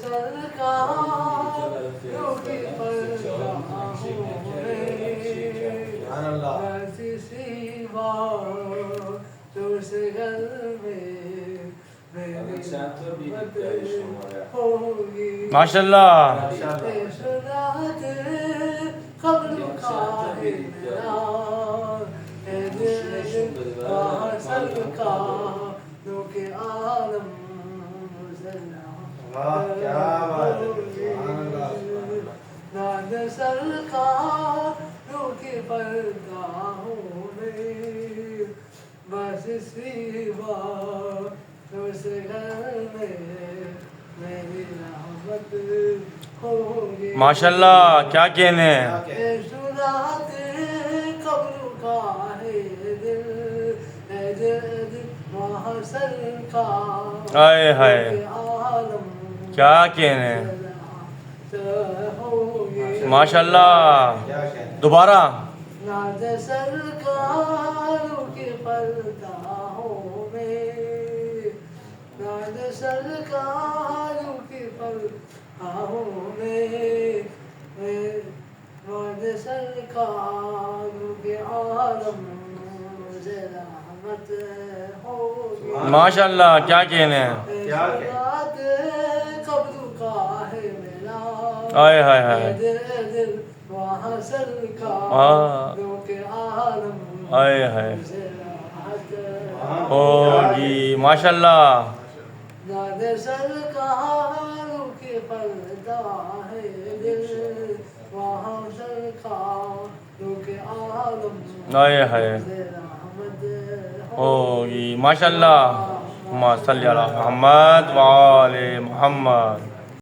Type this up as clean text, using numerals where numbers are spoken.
सरकारों की परगाहों में सिवा तुझ घर में मेरी रहमत होगी। माशाल्लाह शुरात कब्र का है मेरा वहाँ सरकारों के आलम नाद सरकारों के परगाहों में बस सिवा तुझ घर में मेरी रहमत होगी। माशाल्लाह क्या कहने हैं। शुरात कब्र का है दिल वहाँ सरकार आए हाय आलम क्या कहने हैं। माशाल्लाह दोबारा नाद सरकारों के परगाहों में नाद सरकारों के परगाहों में नाद सरकारों के आलम से रहमत होगी। माशाल्लाह क्या कहने हैं। शुरात कब्र का है मेरा आए हाय हाय दिल वहाँ सरकार के आलम आए हाय से रहमत होगी। माशाल्लाह नाद सरकारों के पर्दा है दिल वहाँ सरकारों के आलम आए हाय से रहमत होगी। माशाल्लाह अल्लाहुम्मा सल्ली अला मुहम्मद व आले मुहम्मद।